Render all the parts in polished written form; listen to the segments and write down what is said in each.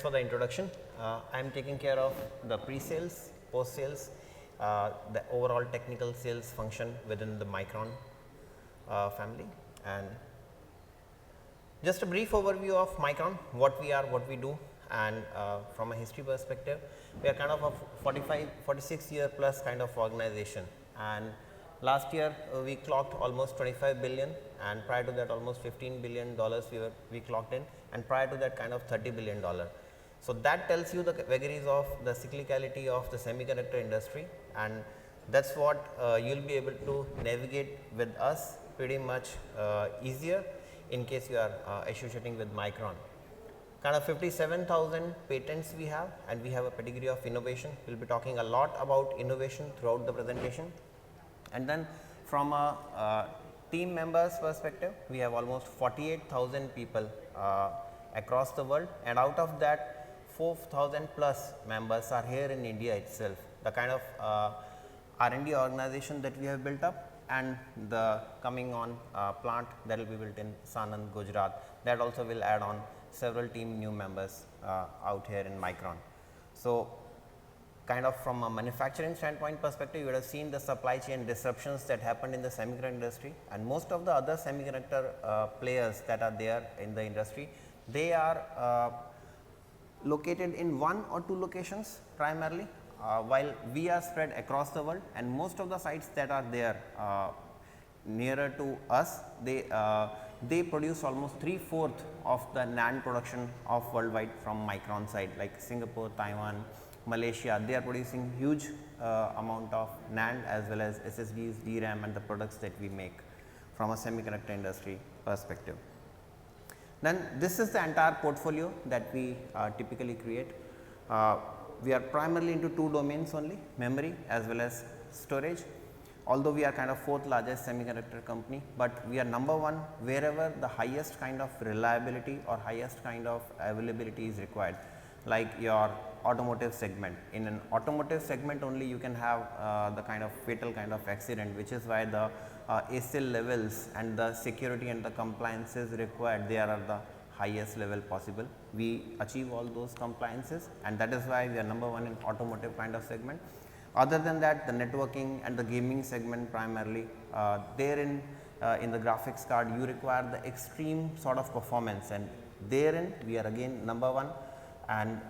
Thanks for the introduction. I am taking care of the pre-sales, post-sales, the overall technical sales function within the Micron family. And just a brief overview of Micron, what we are, what we do, and from a history perspective, we are kind of a 46 year plus kind of organization. And last year we clocked almost 25 billion, and prior to that almost $15 billion we clocked in, and prior to that kind of $30 billion. So that tells you the vagaries of the cyclicality of the semiconductor industry, and that's what you will be able to navigate with us pretty much easier in case you are associating with Micron. Kind of 57,000 patents we have, and we have a pedigree of innovation. We will be talking a lot about innovation throughout the presentation. And then from a team members perspective, we have almost 48,000 people across the world, and out of that 4,000 plus members are here in India itself. The kind of R&D organization that we have built up, and the coming on plant that will be built in Sanand, Gujarat, that also will add on several team new members out here in Micron. So kind of from a manufacturing standpoint perspective, you would have seen the supply chain disruptions that happened in the semiconductor industry, and most of the other semiconductor players that are there in the industry, they are located in one or two locations primarily, while we are spread across the world, and most of the sites that are there nearer to us, they produce almost 3/4 of the NAND production of worldwide from Micron side, like Singapore, Taiwan, Malaysia. They are producing huge amount of NAND as well as SSDs, DRAM, and the products that we make from a semiconductor industry perspective. Then this is the entire portfolio that we typically create. We are primarily into two domains only, memory as well as storage. Although we are kind of fourth largest semiconductor company, but we are number one wherever the highest kind of reliability or highest kind of availability is required, like your automotive segment. In an automotive segment only you can have the kind of fatal kind of accident, which is why the ASIL levels and the security and the compliances required, they are at the highest level possible. We achieve all those compliances, and that is why we are number one in automotive kind of segment. Other than that, the networking and the gaming segment primarily, therein in the graphics card you require the extreme sort of performance, and therein we are again number one. And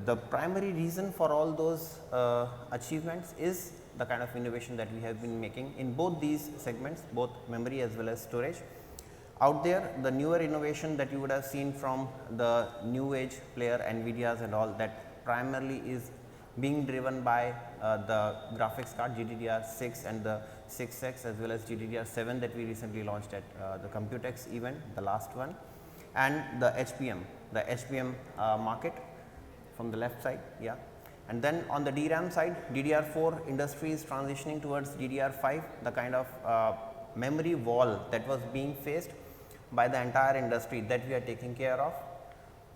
the primary reason for all those achievements is the kind of innovation that we have been making in both these segments, both memory as well as storage. Out there, the newer innovation that you would have seen from the new age player NVIDIA's and all, that primarily is being driven by the graphics card GDDR6 and the 6X as well as GDDR7 that we recently launched at the Computex event, the last one, and the HBM market from the left side, yeah. And then on the DRAM side, DDR4 industry is transitioning towards DDR5, the kind of memory wall that was being faced by the entire industry that we are taking care of.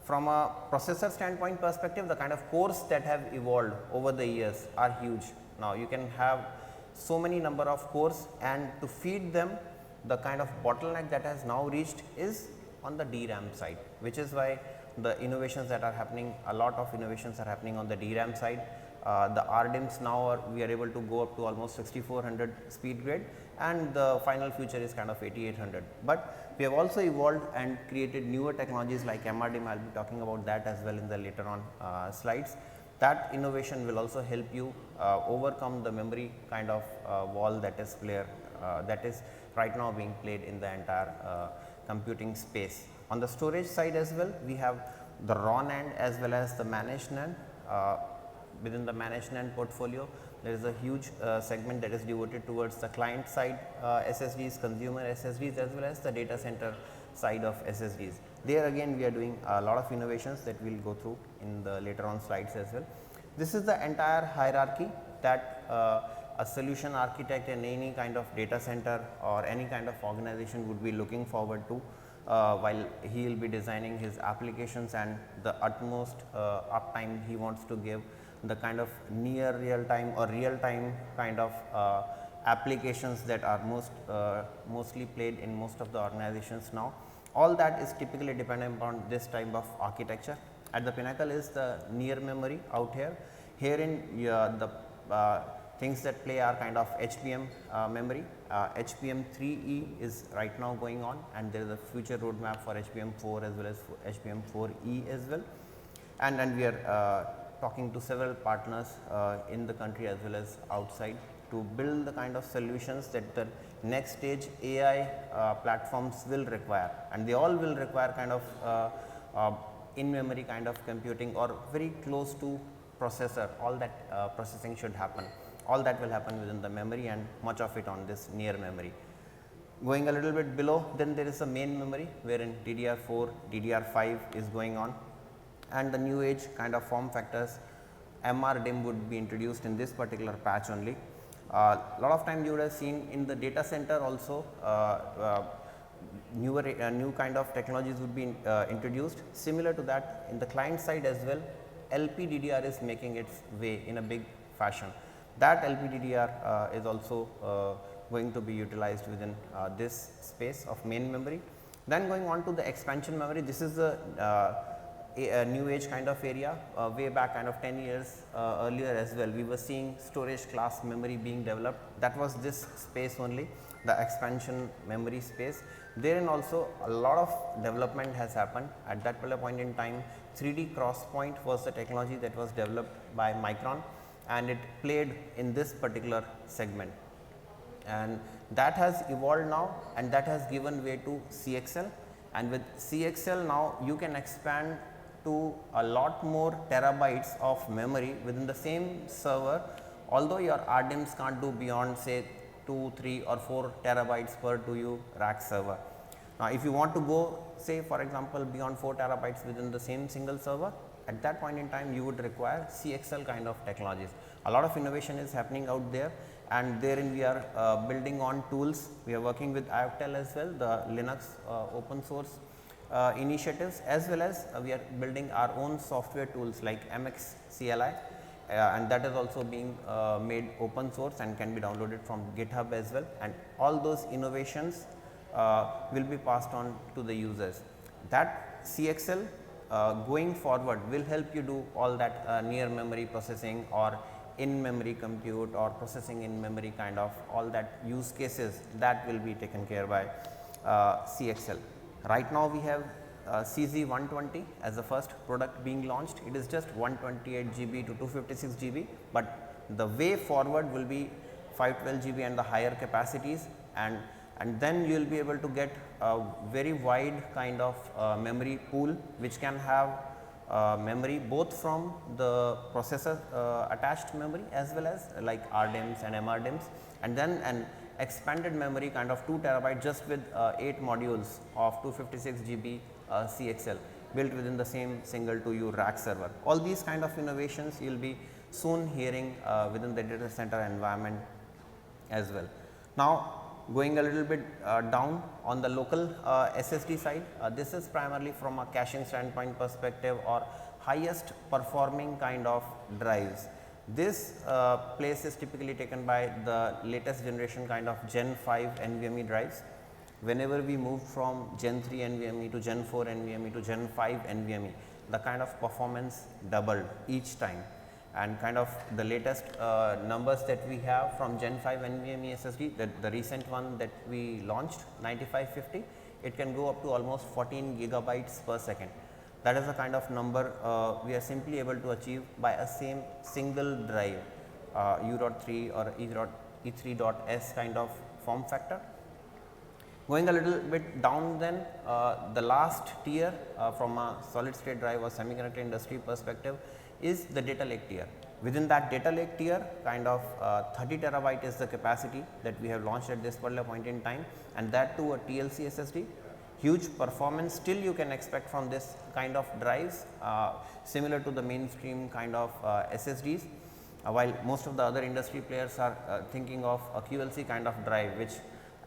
From a processor standpoint perspective, the kind of cores that have evolved over the years are huge. Now you can have so many number of cores, and to feed them, the kind of bottleneck that has now reached is on the DRAM side, which is why the innovations that are happening, a lot of innovations are happening on the DRAM side. The RDIMMs now we are able to go up to almost 6400 speed grade, and the final future is kind of 8800. But we have also evolved and created newer technologies like MRDIMM. I will be talking about that as well in the later on slides. That innovation will also help you overcome the memory kind of wall that is right now being played in the entire computing space. On the storage side as well, we have the raw NAND as well as the managed NAND. Within the managed NAND portfolio, there is a huge segment that is devoted towards the client side SSDs, consumer SSDs, as well as the data center side of SSDs. There again we are doing a lot of innovations that we will go through in the later on slides as well. This is the entire hierarchy that a solution architect in any kind of data center or any kind of organization would be looking forward to while he will be designing his applications, and the utmost uptime he wants to give, the kind of near real time or real time kind of applications that are mostly played in most of the organizations now. All that is typically dependent upon this type of architecture, At the pinnacle is the near memory out here. Herein the things that play are kind of HBM memory. HBM3E is right now going on, and there is a future roadmap for HBM4 as well as HBM4E as well. And we are talking to several partners in the country as well as outside to build the kind of solutions that the next stage AI platforms will require, and they all will require kind of in memory kind of computing or very close to processor. All that processing should happen, all that will happen within the memory, and much of it on this near memory. Going a little bit below, then there is a main memory wherein DDR4, DDR5 is going on, and the new age kind of form factors. MRDIMM would be introduced in this particular patch only. Lot of time you would have seen in the data center also new kind of technologies would be introduced. Similar to that, in the client side as well, LPDDR is making its way in a big fashion. That LPDDR is also going to be utilized within this space of main memory. Then going on to the expansion memory, this is the a new age kind of area. Way back kind of 10 years earlier as well, we were seeing storage class memory being developed. That was this space only, the expansion memory space. Therein also a lot of development has happened. At that point in time, 3D crosspoint was the technology that was developed by Micron, and it played in this particular segment, and that has evolved now, and that has given way to CXL. And with CXL now you can expand to a lot more terabytes of memory within the same server, although your RDIMMs can't do beyond say 2, 3 or 4 terabytes per 2U rack server. Now, if you want to go say for example beyond 4 terabytes within the same single server, at that point in time you would require CXL kind of technologies. A lot of innovation is happening out there, and therein we are building on tools. We are working with IOCTEL as well, the Linux open source initiatives, as well as we are building our own software tools like MX CLI, and that is also being made open source and can be downloaded from GitHub as well, and all those innovations will be passed on to the users. That CXL going forward will help you do all that near memory processing or in memory compute or processing in memory kind of all that use cases, that will be taken care by CXL. Right now we have CZ120 as the first product being launched. It is just 128 GB to 256 GB, but the way forward will be 512 GB and the higher capacities, and then you will be able to get a very wide kind of memory pool, which can have memory both from the processor attached memory as well as like RDIMMs and MRDIMMs, and then an expanded memory kind of 2 terabyte just with 8 modules of 256 GB CXL built within the same single 2U rack server. All these kind of innovations you will be soon hearing within the data center environment as well. Now, going a little bit down on the local SSD side, this is primarily from a caching standpoint perspective or highest performing kind of drives. This place is typically taken by the latest generation kind of Gen 5 NVMe drives. Whenever we move from Gen 3 NVMe to Gen 4 NVMe to Gen 5 NVMe, the kind of performance doubled each time, and kind of the latest numbers that we have from Gen 5 NVMe SSD, the recent one that we launched 9550, it can go up to almost 14 gigabytes per second. That is the kind of number we are simply able to achieve by a same single drive, U.3 or E3.S kind of form factor. Going a little bit down then, the last tier from a solid state drive or semiconductor industry perspective is the data lake tier. Within that data lake tier, kind of 30 terabyte is the capacity that we have launched at this particular point in time, and that to a TLC SSD. Huge performance still you can expect from this kind of drives, similar to the mainstream kind of SSDs, while most of the other industry players are thinking of a QLC kind of drive, which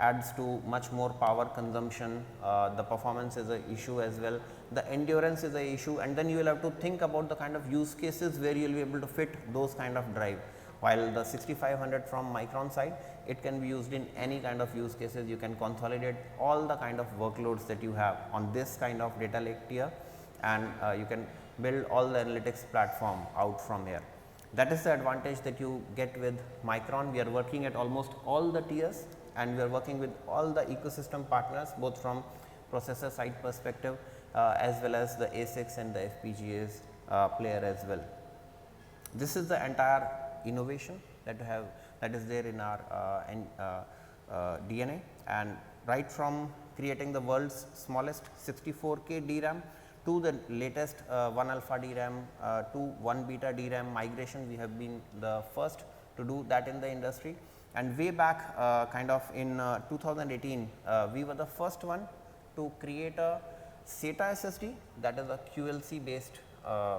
adds to much more power consumption. The performance is an issue as well, the endurance is an issue, and then you will have to think about the kind of use cases where you will be able to fit those kind of drive. While the 6500 from Micron side, it can be used in any kind of use cases. You can consolidate all the kind of workloads that you have on this kind of data lake tier, and you can build all the analytics platform out from here. That is the advantage that you get with Micron. We are working at almost all the tiers and we are working with all the ecosystem partners, both from processor side perspective as well as the ASICs and the FPGAs player as well. This is the entire innovation that is there in our DNA, and right from creating the world's smallest 64K DRAM to the latest 1 alpha DRAM to 1 beta DRAM migration, we have been the first to do that in the industry. And way back kind of in 2018, we were the first one to create a SATA SSD, that is a QLC based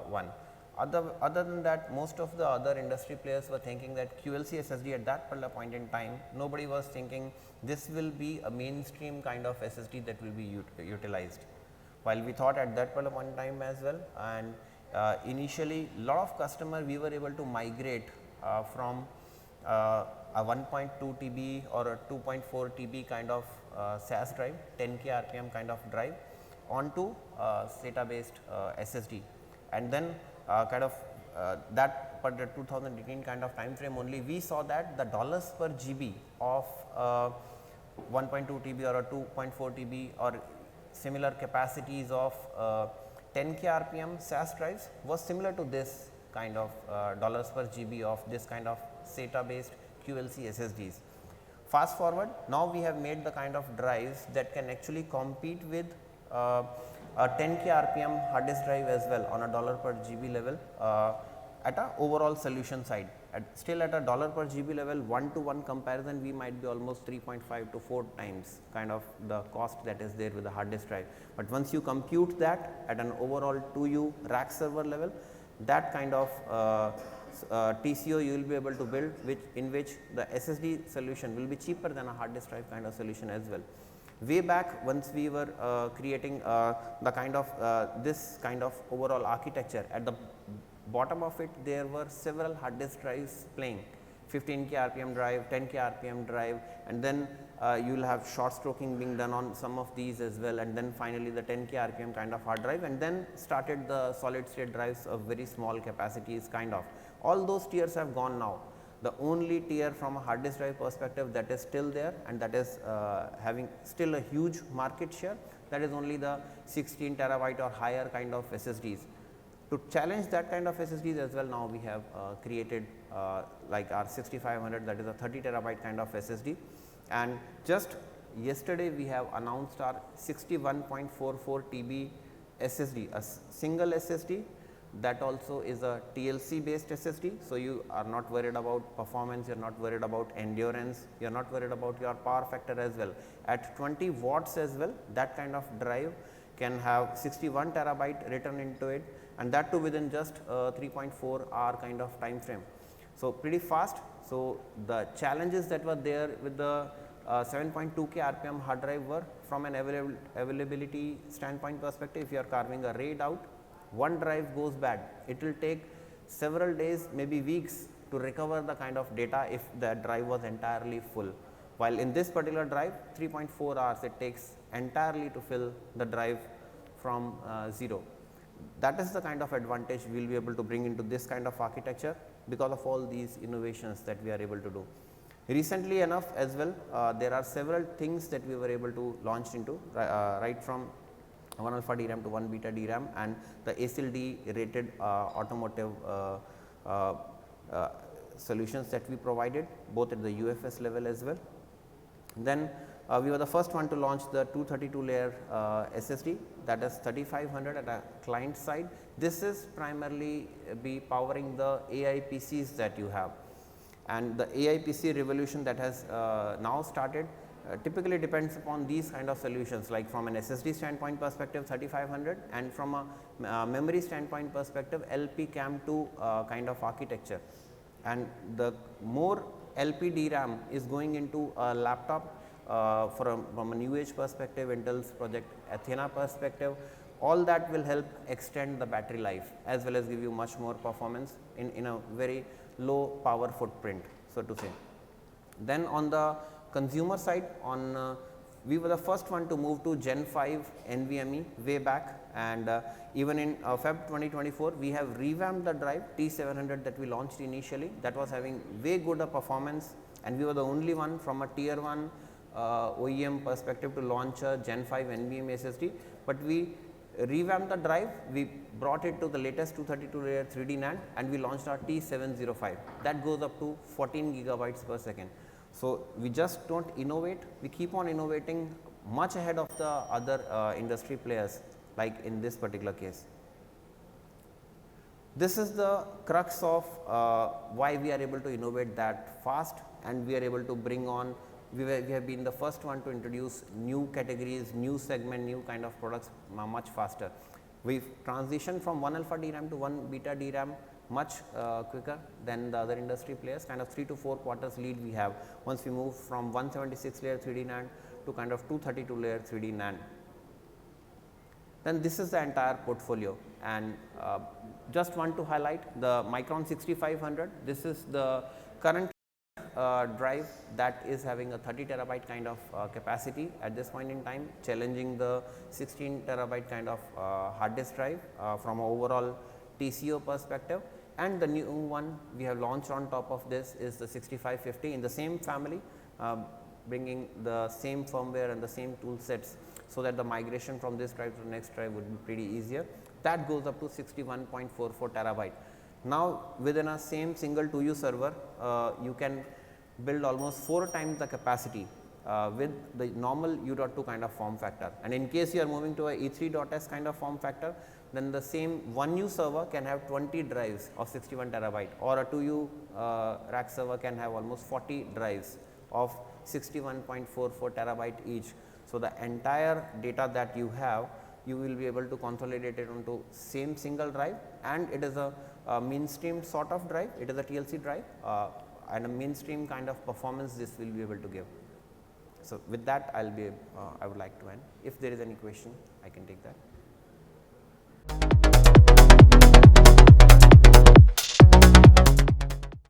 one. Other than that, most of the other industry players were thinking that QLC SSD at that particular point in time, nobody was thinking this will be a mainstream kind of SSD that will be utilized. While we thought at that particular point in time as well, and initially lot of customer we were able to migrate from a 1.2 TB or a 2.4 TB kind of SAS drive, 10K RPM kind of drive onto SATA based SSD, and then kind of that particular 2018 kind of time frame only, we saw that the dollars per GB of 1.2 TB or a 2.4 TB or similar capacities of 10K RPM SAS drives was similar to this kind of dollars per GB of this kind of SATA based QLC SSDs. Fast forward, now we have made the kind of drives that can actually compete with a 10K RPM hard disk drive as well on a dollar per GB level at a overall solution side. Still at a dollar per GB level, 1-to-1 comparison, we might be almost 3.5 to 4 times kind of the cost that is there with the hard disk drive. But once you compute that at an overall 2U rack server level, that kind of TCO you will be able to build, in which the SSD solution will be cheaper than a hard disk drive kind of solution as well. Way back, once we were creating the kind of this kind of overall architecture, at the bottom of it there were several hard disk drives playing, 15K RPM drive, 10K RPM drive, and then you will have short stroking being done on some of these as well, and then finally the 10K RPM kind of hard drive, and then started the solid state drives of very small capacities kind of. All those tiers have gone now. The only tier from a hard disk drive perspective that is still there and that is having still a huge market share, that is only the 16 terabyte or higher kind of SSDs. To challenge that kind of SSDs as well, now we have created like our 6500, that is a 30 terabyte kind of SSD, and just yesterday we have announced our 61.44 TB SSD, a single SSD that also is a TLC based SSD. So, you are not worried about performance, you are not worried about endurance, you are not worried about your power factor as well. At 20 watts as well, that kind of drive can have 61 terabyte written into it, and that too within just 3.4 hour kind of time frame. So, pretty fast. So, the challenges that were there with the 7.2K RPM hard drive were from an availability standpoint perspective. If you are carving a RAID out, one drive goes bad, it will take several days, maybe weeks to recover the kind of data if the drive was entirely full. While in this particular drive, 3.4 hours it takes entirely to fill the drive from zero. That is the kind of advantage we will be able to bring into this kind of architecture because of all these innovations that we are able to do. Recently enough as well, there are several things that we were able to launch into right from 1 alpha DRAM to 1 beta DRAM and the ASIL-D rated automotive solutions that we provided both at the UFS level as well. Then we were the first one to launch the 232 layer SSD, that is 3500 at a client side. This is primarily be powering the AI PCs that you have, and the AI PC revolution that has now started typically depends upon these kind of solutions, like from an SSD standpoint perspective 3500 and from a memory standpoint perspective LPCAMM2 kind of architecture. And the more LP DRAM is going into a laptop from a new age perspective, Intel's project Athena perspective, all that will help extend the battery life as well as give you much more performance in a very low power footprint, so to say. Then on the consumer side, on We were the first one to move to Gen 5 NVMe way back, and even in Feb 2024 we have revamped the drive T700 that we launched initially, that was having way good performance, and we were the only one from a tier 1 OEM perspective to launch a Gen 5 NVMe SSD, but we revamped the drive, we brought it to the latest 232 layer 3D NAND, and we launched our T705 that goes up to 14 gigabytes per second. So, we just do not innovate, we keep on innovating much ahead of the other industry players, like in this particular case. This is the crux of why we are able to innovate that fast, and we are able to bring on, we have been the first one to introduce new categories, new segment, new kind of products much faster. We have transitioned from 1 alpha DRAM to 1 beta DRAM much quicker than the other industry players, kind of 3 to 4 quarters lead we have once we move from 176 layer 3D NAND to kind of 232 layer 3D NAND. Then this is the entire portfolio, and just want to highlight the Micron 6500. This is the current drive that is having a 30 terabyte kind of capacity at this point in time, challenging the 16 terabyte kind of hard disk drive from an overall TCO perspective. And the new one we have launched on top of this is the 6550 in the same family, bringing the same firmware and the same tool sets, so that the migration from this drive to the next drive would be pretty easier. That goes up to 61.44 terabyte. Now, within a same single 2U server, you can build almost 4 times the capacity with the normal U.2 kind of form factor, and in case you are moving to a E3.S kind of form factor, then the same 1U server can have 20 drives of 61 terabyte, or a 2U rack server can have almost 40 drives of 61.44 terabyte each. So, the entire data that you have, you will be able to consolidate it onto same single drive, and it is a mainstream sort of drive, it is a TLC drive, and a mainstream kind of performance this will be able to give. So, with that I would like to end. If there is any question, I can take that.